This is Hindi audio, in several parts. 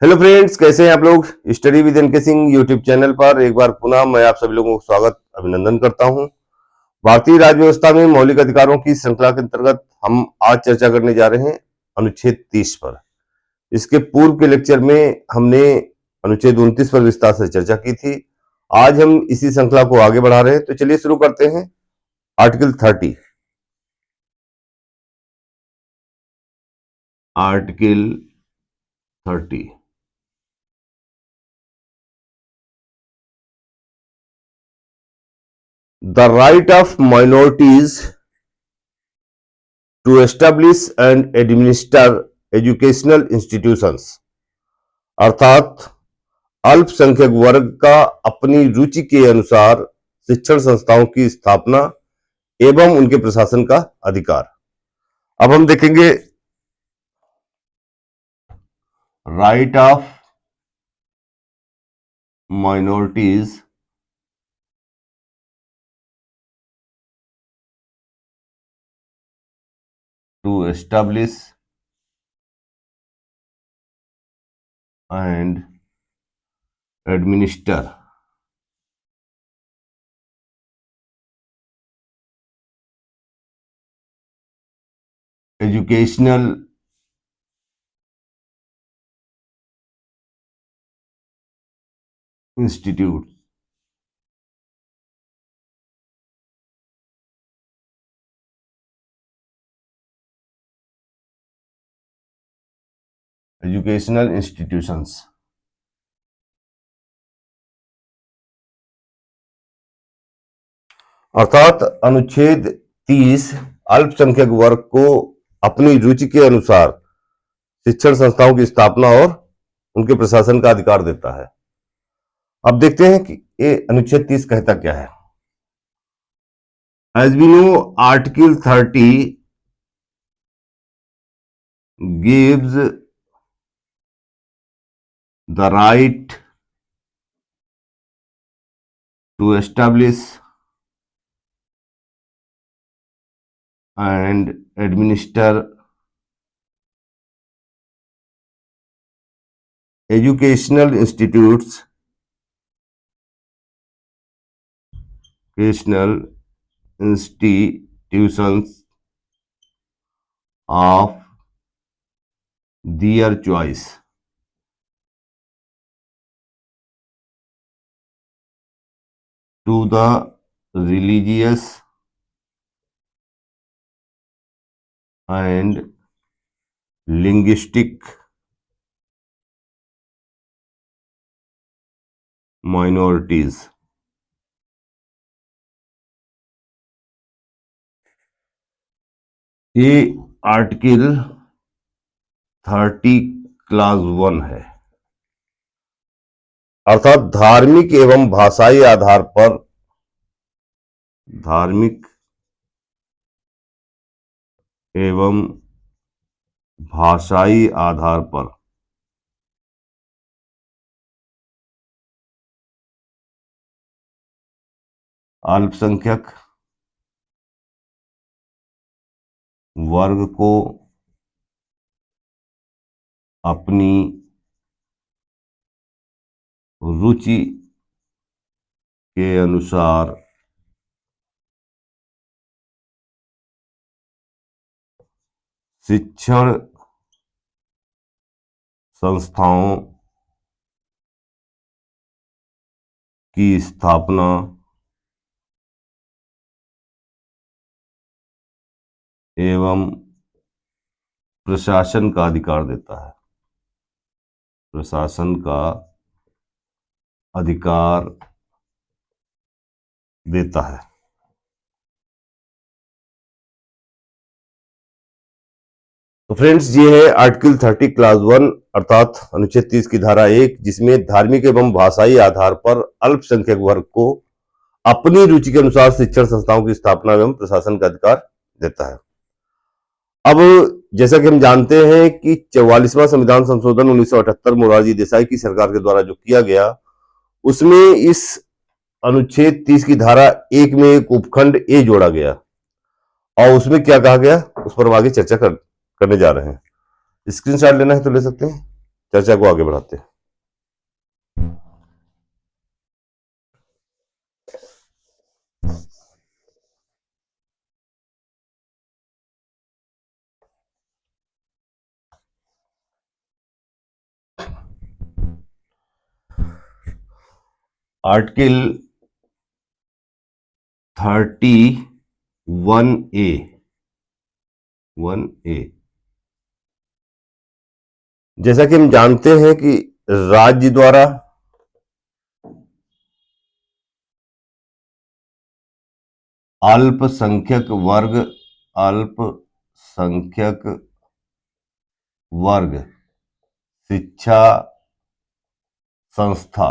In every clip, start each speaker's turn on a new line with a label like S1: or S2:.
S1: हेलो फ्रेंड्स, कैसे हैं आप लोग। Study with NK Singh YouTube channel पर एक बार पुनः मैं आप सभी लोगों को स्वागत अभिनंदन करता हूं। भारतीय राज्य व्यवस्था में मौलिक अधिकारों की श्रृंखला के अंतर्गत हम आज चर्चा करने जा रहे हैं अनुच्छेद 30 पर। इसके पूर्व के लेक्चर में हमने अनुच्छेद 29 पर विस्तार से चर्चा की थी। आज हम इसी श्रृंखला को आगे बढ़ा रहे हैं, तो चलिए शुरू करते हैं। Article 30। Article 30 The right of minorities to establish and administer educational institutions, अर्थात अल्पसंख्यक वर्ग का अपनी रुचि के अनुसार शिक्षण संस्थाओं की स्थापना एवं उनके प्रशासन का अधिकार। अब हम देखेंगे right of minorities to establish and administer educational institutes educational institutions. अर्थात अनुच्छेद 30 अल्पसंख्यक वर्ग को अपनी रुचि के अनुसार शिक्षण संस्थाओं की स्थापना और उनके प्रशासन का अधिकार देता है। अब देखते हैं कि ये अनुच्छेद 30 कहता क्या है। As we know, article 30 gives the right to establish and administer educational institutions of their choice to the religious and linguistic minorities। ये आर्टिकल 30 क्लास 1 है। अर्थात धार्मिक एवं भाषाई आधार पर अल्पसंख्यक वर्ग को अपनी रुचि के अनुसार शिक्षण संस्थाओं की स्थापना एवं प्रशासन का अधिकार देता है। प्रशासन का अधिकार देता है। तो फ्रेंड्स, ये है आर्टिकल 30 क्लास 1 अर्थात अनुच्छेद 30 की धारा 1, जिसमें धार्मिक एवं भाषाई आधार पर अल्पसंख्यक वर्ग को अपनी रुचि के अनुसार शिक्षण संस्थाओं की स्थापना एवं प्रशासन का अधिकार देता है। अब जैसा कि हम जानते हैं कि 44वां संविधान संशोधन 1978 मोरारजी देसाई की सरकार के द्वारा जो किया गया, उसमें इस अनुच्छेद 30 की धारा 1 में एक उपखंड ए जोड़ा गया और उसमें क्या कहा गया उस पर हम आगे चर्चा करने जा रहे हैं। स्क्रीनशॉट लेना है तो ले सकते हैं। चर्चा को आगे बढ़ाते हैं। आर्टिकल 31A 1A, जैसा कि हम जानते हैं कि राज्य द्वारा अल्पसंख्यक वर्ग शिक्षा संस्था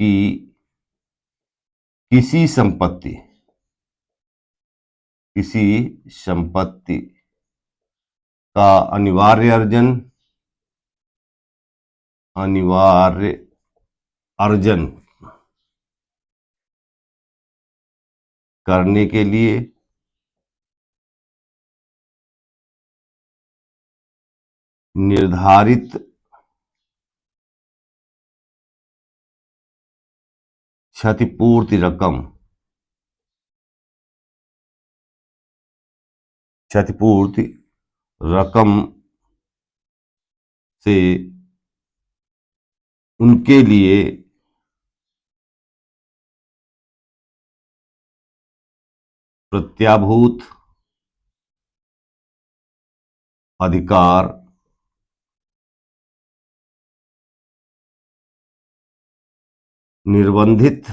S1: की किसी संपत्ति का अनिवार्य अर्जन करने के लिए निर्धारित क्षतिपूर्ति रकम से उनके लिए प्रत्याभूत अधिकार निर्बंधित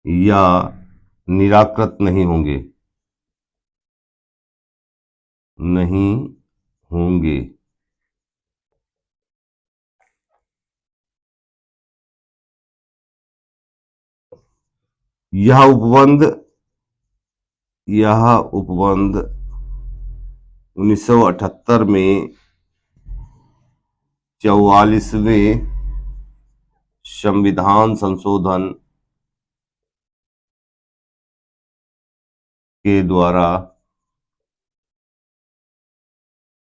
S1: या निराकृत नहीं होंगे। यह उपबंध 1978 में 44वें संविधान संशोधन के द्वारा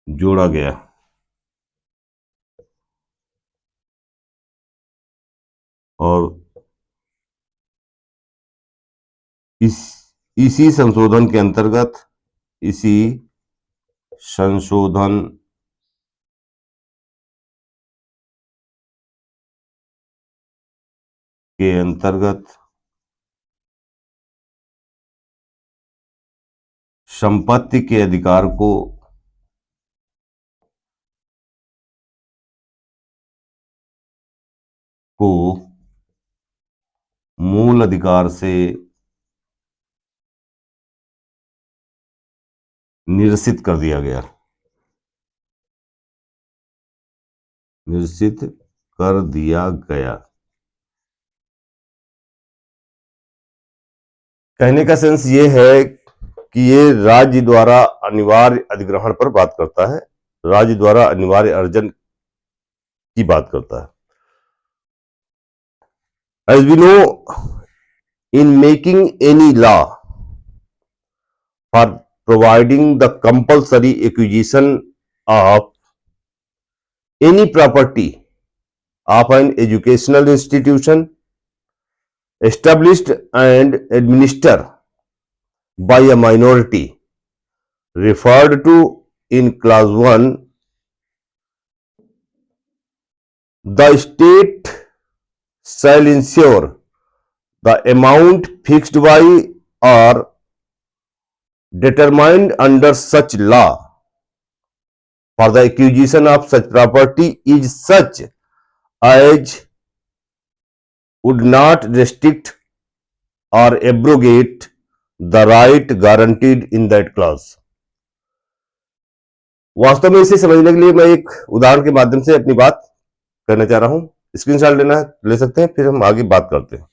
S1: जोड़ा गया और इसी संशोधन के अंतर्गत संपत्ति के अधिकार को मूल अधिकार से निरसित कर दिया गया। कहने का सेंस ये है कि ये राज्य द्वारा अनिवार्य अधिग्रहण पर बात करता है, राज्य द्वारा अनिवार्य अर्जन की बात करता है। As we know, in making any law for providing the compulsory acquisition of any property of an educational institution established and administered by a minority referred to in clause 1, the state shall ensure the amount fixed by or determined under such law for the acquisition of such property is such as would not restrict or abrogate the right guaranteed in that clause। वास्तव में इसे समझने के लिए मैं एक उदाहरण के माध्यम से अपनी बात करना चाह रहा हूं। स्क्रीनशॉट लेना है ले सकते हैं, फिर हम आगे बात करते हैं।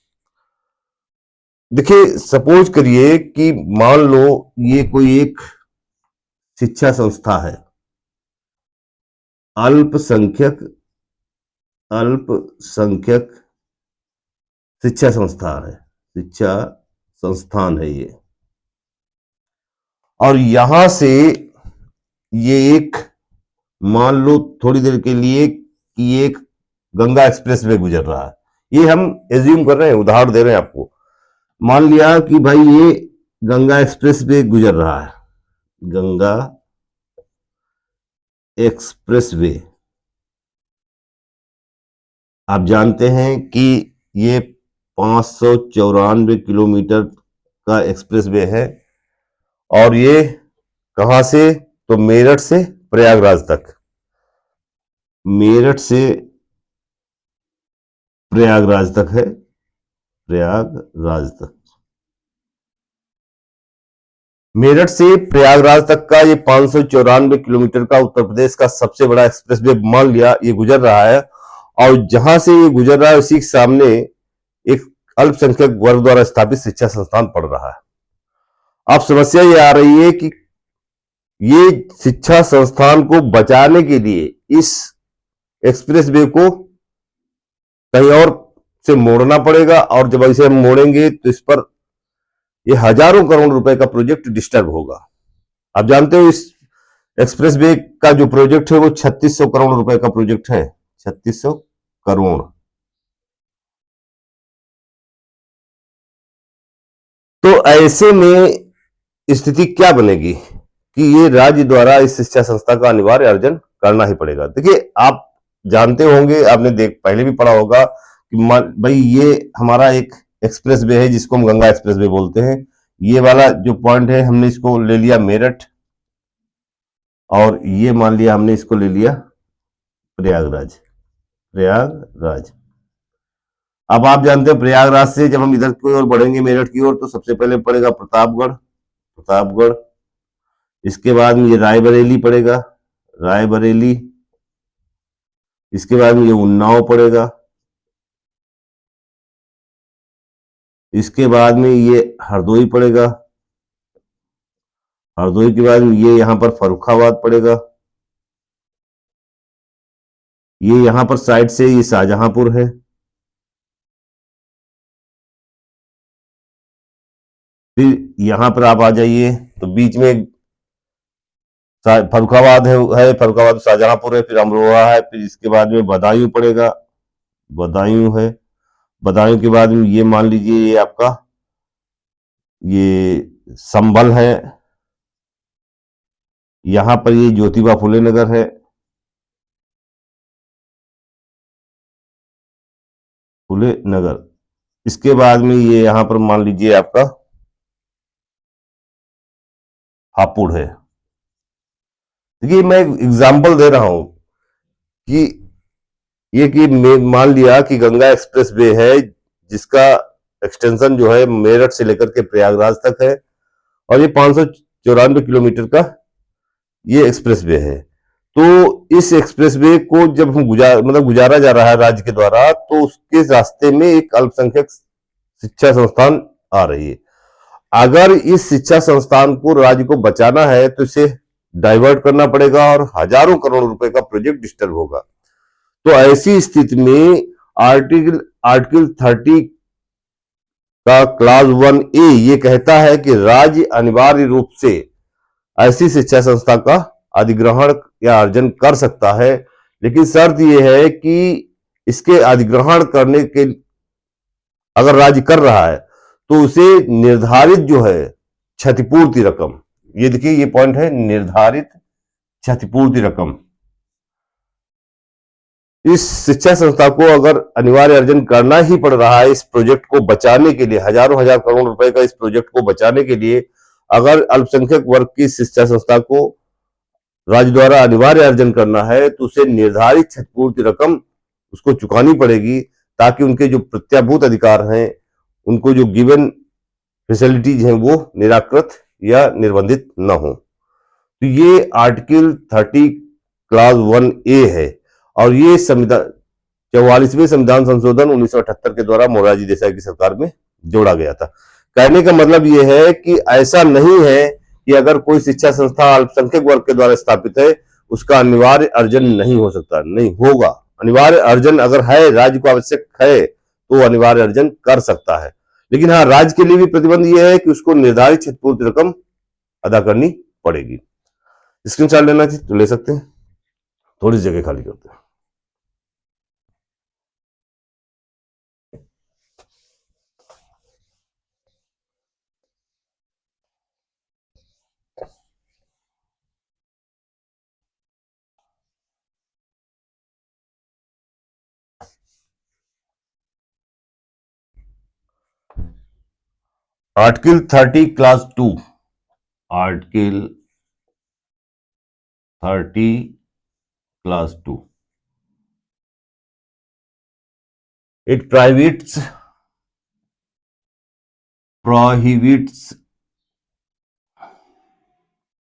S1: देखिए, सपोज करिए कि मान लो ये कोई एक शिक्षा संस्था है, अल्पसंख्यक शिक्षा संस्थान है ये, और यहां से ये एक, मान लो थोड़ी देर के लिए कि एक गंगा एक्सप्रेस वे गुजर रहा है, ये हम एज्यूम कर रहे हैं, उदाहरण दे रहे हैं आपको। मान लिया कि भाई ये गंगा एक्सप्रेस वे गुजर रहा है, गंगा एक्सप्रेस वे। आप जानते हैं कि ये 594 किलोमीटर का एक्सप्रेस वे है, और ये कहां से, तो मेरठ से प्रयागराज तक, मेरठ से प्रयागराज तक है, प्रयागराज तक, मेरठ से प्रयागराज तक का ये 594 किलोमीटर का उत्तर प्रदेश का सबसे बड़ा एक्सप्रेस वे मान लिया ये गुजर रहा है। और जहां से ये गुजर रहा है उसी के सामने एक अल्पसंख्यक वर्ग द्वारा स्थापित शिक्षा संस्थान पढ़ रहा है। अब समस्या ये आ रही है कि ये शिक्षा संस्थान को बचाने के लिए इस एक्सप्रेस वे को कहीं और से मोड़ना पड़ेगा, और जब इसे हम मोड़ेंगे तो इस पर ये हजारों करोड़ रुपए का प्रोजेक्ट डिस्टर्ब होगा। आप जानते हो इस एक्सप्रेस वे का जो प्रोजेक्ट है वो 3600 करोड़ रुपए का प्रोजेक्ट है, 3600 करोड़। तो ऐसे में स्थिति क्या बनेगी कि ये राज्य द्वारा इस शिक्षा संस्था का अनिवार्य अर्जन करना ही पड़ेगा। देखिए, आप जानते होंगे, आपने पहले भी पढ़ा होगा कि भाई ये हमारा एक एक्सप्रेस वे है जिसको हम गंगा एक्सप्रेस वे बोलते हैं। ये वाला जो पॉइंट है हमने इसको ले लिया मेरठ, और ये मान लिया हमने इसको ले लिया प्रयागराज, प्रयागराज। अब आप जानते हैं प्रयागराज से जब हम इधर की ओर बढ़ेंगे मेरठ की ओर, तो सबसे पहले पड़ेगा प्रतापगढ़, प्रतापगढ़। इसके बाद में ये रायबरेली पड़ेगा, रायबरेली। इसके बाद में ये उन्नाव पड़ेगा। इसके बाद में ये हरदोई पड़ेगा, हरदोई के बाद में ये यहां पर फर्रुखाबाद पड़ेगा। ये यहां पर साइड से ये शाहजहांपुर है। फिर यहां पर आप आ जाइए तो बीच में फर्रुखाबाद है फर्रुखाबाद, शाहजहांपुर है, फिर अमरोहा है, फिर इसके बाद में बदायूं पड़ेगा, बदायूं है। बदायूं के बाद में ये मान लीजिए ये आपका ये संभल है। यहां पर ये ज्योतिबा फुले नगर है, फुले नगर। इसके बाद में ये यहां पर मान लीजिए आपका हापुड़ है। देखिए, मैं एग्जांपल दे रहा हूं कि ये कि मान लिया कि गंगा एक्सप्रेस वे है जिसका एक्सटेंशन जो है मेरठ से लेकर के प्रयागराज तक है, और ये 594 किलोमीटर का ये एक्सप्रेस वे है। तो इस एक्सप्रेस वे को जब हम गुजारा जा रहा है राज्य के द्वारा, तो उसके रास्ते में एक अल्पसंख्यक शिक्षा संस्थान आ रही है। अगर इस शिक्षा संस्थान को राज्य को बचाना है तो इसे डाइवर्ट करना पड़ेगा, और हजारों करोड़ रुपए का प्रोजेक्ट डिस्टर्ब होगा। तो ऐसी स्थिति में आर्टिकल 30 का क्लास 1A ये कहता है कि राज्य अनिवार्य रूप से ऐसी शिक्षा संस्था का अधिग्रहण या अर्जन कर सकता है, लेकिन शर्त यह है कि इसके अधिग्रहण करने के अगर राज्य कर रहा है तो उसे निर्धारित जो है क्षतिपूर्ति रकम, ये देखिए ये पॉइंट है, निर्धारित क्षतिपूर्ति रकम। इस शिक्षा संस्था को अगर अनिवार्य अर्जन करना ही पड़ रहा है इस प्रोजेक्ट को बचाने के लिए, हजारों हजार करोड़ रुपए का इस प्रोजेक्ट को बचाने के लिए, अगर अल्पसंख्यक वर्ग की शिक्षा संस्था को राज्य द्वारा अनिवार्य अर्जन करना है तो उसे निर्धारित क्षतिपूर्ति रकम उसको चुकानी पड़ेगी, ताकि उनके जो प्रत्याभूत अधिकार हैं, उनको जो गिवन फैसिलिटीज हैं वो निराकृत या निर्बंधित न हो। तो ये आर्टिकल 30 क्लास 1A है, और ये संविधान 44वें संविधान संशोधन 1978 के द्वारा मोरारजी देसाई की सरकार में जोड़ा गया था। कहने का मतलब ये है कि ऐसा नहीं है कि अगर कोई शिक्षा संस्था अल्पसंख्यक वर्ग के द्वारा स्थापित है उसका अनिवार्य अर्जन नहीं हो सकता, नहीं होगा। अनिवार्य अर्जन अगर है, राज्य को आवश्यक है, तो अनिवार्य अर्जन कर सकता है। लेकिन हाँ, राज्य के लिए भी प्रतिबंध यह है कि उसको निर्धारित क्षतिपूर्ति रकम अदा करनी पड़ेगी। स्क्रीनशॉट लेना चाहिए तो ले सकते हैं। थोड़ी जगह खाली करते हैं। Article 30 class 2, article 30 class 2, it prohibits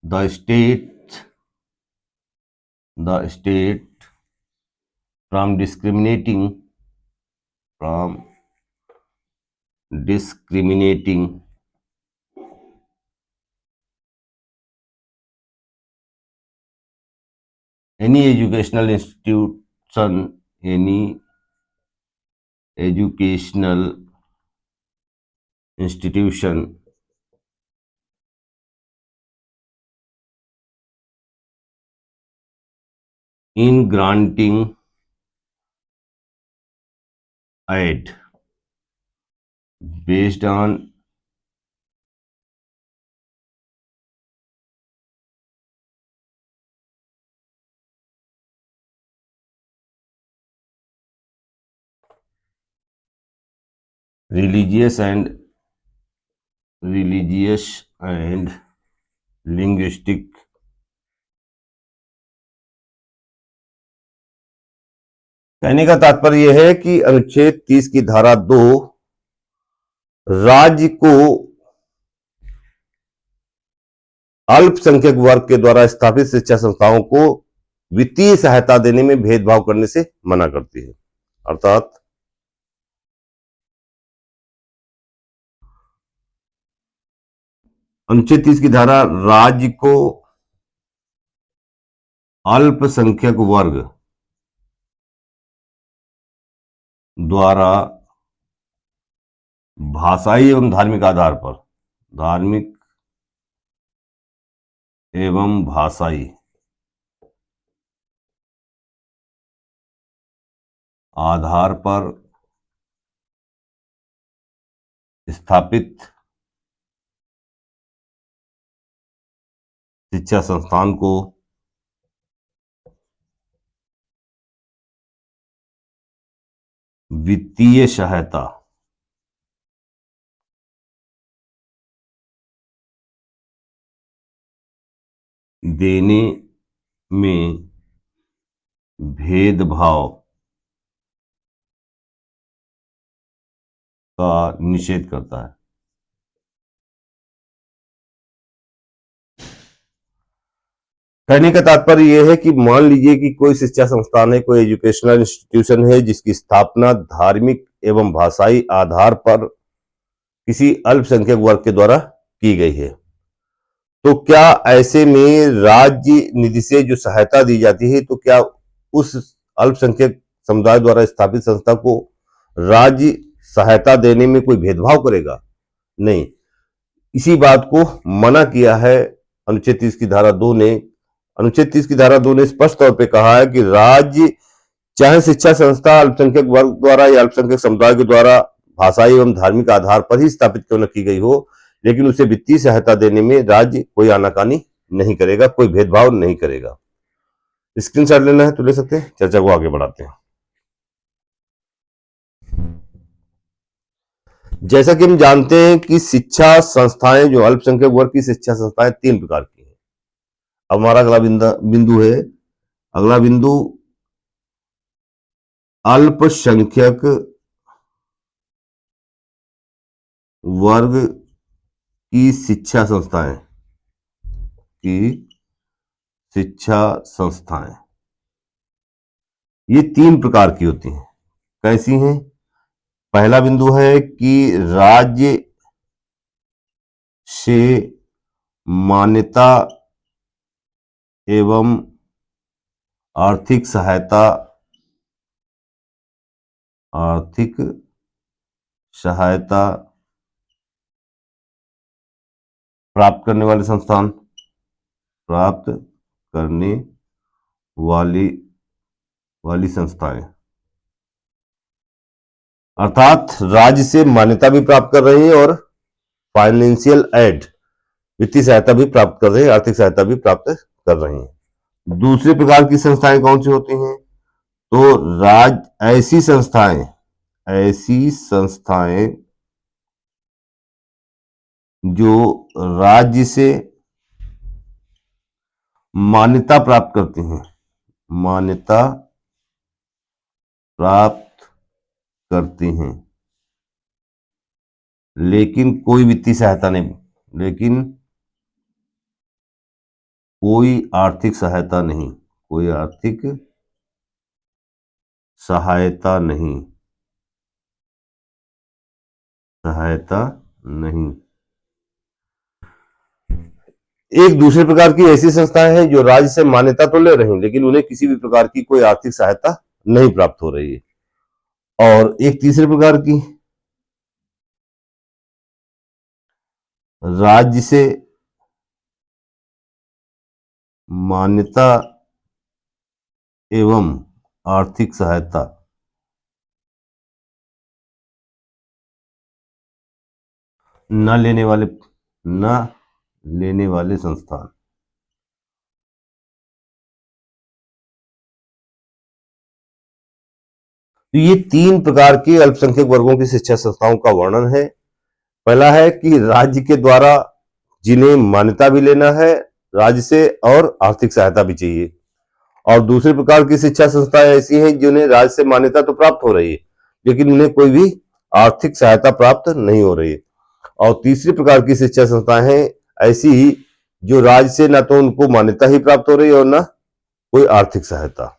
S1: the state from from discriminating any educational institution in granting aid based on religious and linguistic कहने का तात्पर्य यह है कि अनुच्छेद 30 की धारा 2 राज्य को अल्पसंख्यक वर्ग के द्वारा स्थापित शिक्षा संस्थाओं को वित्तीय सहायता देने में भेदभाव करने से मना करती है। अर्थात अनुच्छेद 30 की धारा राज्य को अल्पसंख्यक वर्ग द्वारा भाषाई एवं धार्मिक आधार पर स्थापित शिक्षा संस्थान को वित्तीय सहायता देने में भेदभाव का निषेध करता है। कहने का तात्पर्य यह है कि मान लीजिए कि कोई शिक्षा संस्थान है, कोई एजुकेशनल इंस्टीट्यूशन है जिसकी स्थापना धार्मिक एवं भाषाई आधार पर किसी अल्पसंख्यक वर्ग के द्वारा की गई है, तो क्या ऐसे में राज्य निधि से जो सहायता दी जाती है, तो क्या उस अल्पसंख्यक समुदाय द्वारा स्थापित संस्था को राज्य सहायता देने में कोई भेदभाव करेगा? नहीं। इसी बात को मना किया है अनुच्छेद 30 की धारा 2 ने। अनुच्छेद 30 की धारा 2 ने स्पष्ट तौर पे कहा है कि राज्य चाहे शिक्षा संस्था अल्पसंख्यक वर्ग द्वारा या अल्पसंख्यक समुदाय के द्वारा भाषाई एवं धार्मिक आधार पर ही स्थापित क्यों न की गई हो, लेकिन उसे वित्तीय सहायता देने में राज्य कोई आनाकानी नहीं करेगा, कोई भेदभाव नहीं करेगा। स्क्रीनशॉट लेना है तो ले सकते हैं। चर्चा को आगे बढ़ाते हैं। जैसा कि हम जानते हैं कि शिक्षा संस्थाएं, जो अल्पसंख्यक वर्ग की शिक्षा संस्थाएं 3 प्रकार की हैं। अब हमारा अगला बिंदु है, अगला बिंदु अल्पसंख्यक वर्ग की शिक्षा संस्थाएं ये 3 प्रकार की होती हैं। कैसी हैं? पहला बिंदु है कि राज्य से मान्यता एवं आर्थिक सहायता प्राप्त करने वाले संस्थान, प्राप्त करने वाली संस्थाएं, अर्थात राज्य से मान्यता भी प्राप्त कर रही है और फाइनेंशियल एड, वित्तीय सहायता भी प्राप्त कर रहे हैं, आर्थिक सहायता भी प्राप्त कर रही हैं। दूसरे प्रकार की संस्थाएं कौन सी होती हैं? तो ऐसी संस्थाएं जो राज्य से मान्यता प्राप्त करती हैं, मान्यता प्राप्त करती हैं, लेकिन कोई वित्तीय सहायता नहीं, लेकिन कोई आर्थिक सहायता नहीं, कोई आर्थिक सहायता नहीं, एक दूसरे प्रकार की ऐसी संस्थाएं हैं जो राज्य से मान्यता तो ले रही हैं लेकिन उन्हें किसी भी प्रकार की कोई आर्थिक सहायता नहीं प्राप्त हो रही है। और एक तीसरे प्रकार की, राज्य से मान्यता एवं आर्थिक सहायता न लेने वाले संस्थान। तो ये तीन प्रकार के अल्पसंख्यक वर्गों की शिक्षा संस्थाओं का वर्णन है। पहला है कि राज्य के द्वारा जिन्हें मान्यता भी लेना है राज्य से और आर्थिक सहायता भी चाहिए, और दूसरे प्रकार की शिक्षा संस्थाएं ऐसी हैं जिन्हें राज्य से मान्यता तो प्राप्त हो रही है लेकिन उन्हें कोई भी आर्थिक सहायता प्राप्त नहीं हो रही है। और तीसरी प्रकार की शिक्षा संस्थाएं हैं ऐसी ही जो राज्य से ना तो उनको मान्यता ही प्राप्त हो रही है और ना कोई आर्थिक सहायता।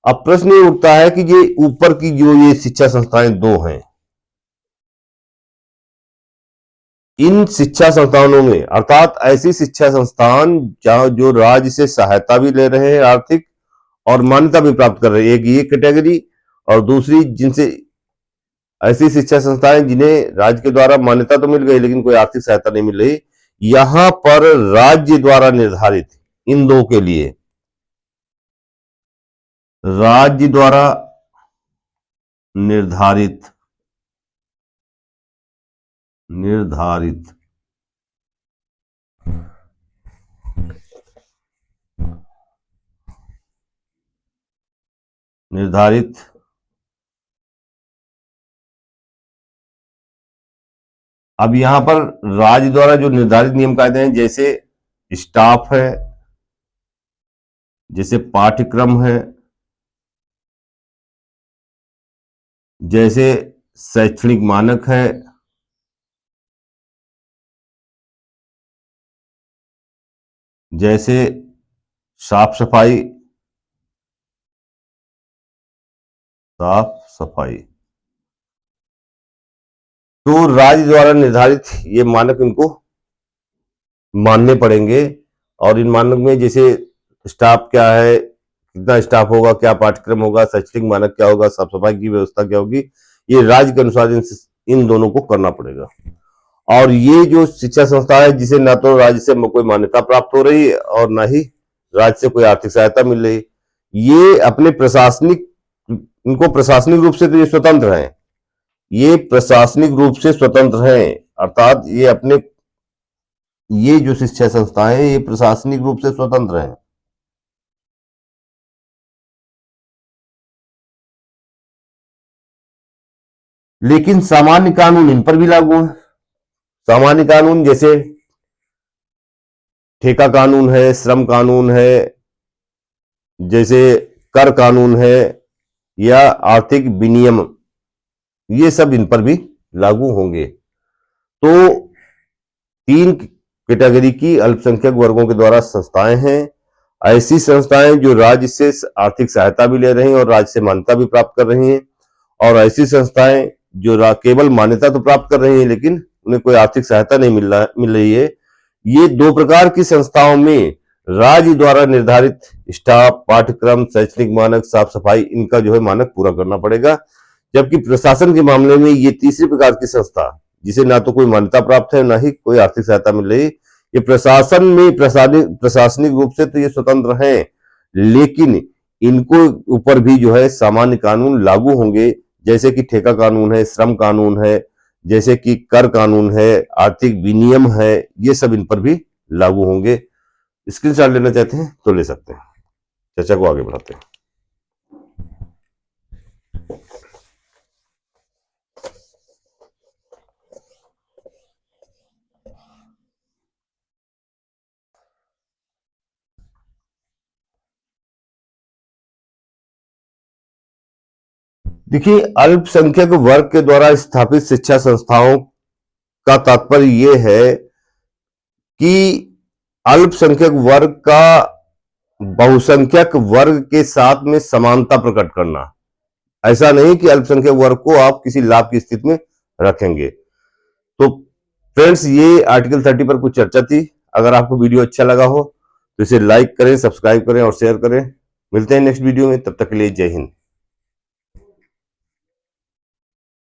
S1: अब प्रश्न ये उठता है कि ये ऊपर की जो ये शिक्षा संस्थाएं दो हैं, इन शिक्षा संस्थानों में अर्थात ऐसी शिक्षा संस्थान जो राज्य से सहायता भी ले रहे हैं आर्थिक और मान्यता भी प्राप्त कर रहे हैं, एक ये कैटेगरी, और दूसरी जिनसे ऐसी शिक्षा संस्थाएं जिन्हें राज्य के द्वारा मान्यता तो मिल गई लेकिन कोई आर्थिक सहायता नहीं मिल रही, यहां पर राज्य द्वारा निर्धारित, इन दो के लिए राज्य द्वारा निर्धारित अब यहां पर राज्य द्वारा जो निर्धारित नियम कायदे हैं, जैसे स्टाफ है, जैसे पाठ्यक्रम है, जैसे शैक्षणिक मानक है, जैसे साफ सफाई तो राज्य द्वारा निर्धारित ये मानक इनको मानने पड़ेंगे। और इन मानक में जैसे स्टाफ क्या है, कितना स्टाफ होगा, क्या पाठ्यक्रम होगा, शैक्षणिक मानक क्या होगा, साफ सफाई की व्यवस्था क्या होगी, ये राज्य के अनुसार इन दोनों को करना पड़ेगा। और ये जो शिक्षा संस्था है जिसे ना तो राज्य से कोई मान्यता प्राप्त हो रही है और ना ही राज्य से कोई आर्थिक सहायता मिल रही, ये अपने इनको प्रशासनिक रूप से तो ये स्वतंत्र हैं, ये प्रशासनिक रूप से स्वतंत्र हैं, अर्थात ये जो शिक्षा संस्थाएं हैं ये प्रशासनिक रूप से स्वतंत्र हैं। लेकिन सामान्य कानून इन पर भी लागू है। सामान्य कानून जैसे ठेका कानून है, श्रम कानून है, जैसे कर कानून है या आर्थिक विनियम, ये सब इन पर भी लागू होंगे। तो तीन कैटेगरी की अल्पसंख्यक वर्गों के द्वारा संस्थाएं हैं, ऐसी संस्थाएं जो राज्य से आर्थिक सहायता भी ले रही हैं और राज्य से मान्यता भी प्राप्त कर रही हैं, और ऐसी संस्थाएं जो केवल मान्यता तो प्राप्त कर रही हैं लेकिन उन्हें कोई आर्थिक सहायता नहीं मिल रही है। ये दो प्रकार की संस्थाओं में राज्य द्वारा निर्धारित स्टाफ, पाठ्यक्रम, शैक्षणिक मानक, साफ सफाई, इनका जो है मानक पूरा करना पड़ेगा। जबकि प्रशासन के मामले में ये तीसरी प्रकार की संस्था जिसे ना तो कोई मान्यता प्राप्त है, ना ही कोई आर्थिक सहायता मिल रही। ये प्रशासन में प्रशासनिक रूप से तो ये स्वतंत्र हैं, लेकिन इनको ऊपर भी जो है सामान्य कानून लागू होंगे, जैसे कि ठेका कानून है, श्रम कानून है, जैसे कि कर कानून है, आर्थिक विनियम है, ये सब इन पर भी लागू होंगे। स्क्रीनशॉट लेना चाहते हैं तो ले सकते हैं। चर्चा को आगे बढ़ाते हैं। देखिए, अल्पसंख्यक वर्ग के द्वारा स्थापित शिक्षा संस्थाओं का तात्पर्य यह है कि अल्पसंख्यक वर्ग का बहुसंख्यक वर्ग के साथ में समानता प्रकट करना। ऐसा नहीं कि अल्पसंख्यक वर्ग को आप किसी लाभ की स्थिति में रखेंगे। तो फ्रेंड्स, ये आर्टिकल 30 पर कुछ चर्चा थी। अगर आपको वीडियो अच्छा लगा हो तो इसे लाइक करें, सब्सक्राइब करें और शेयर करें। मिलते हैं नेक्स्ट वीडियो में, तब तक के लिए जय हिंद।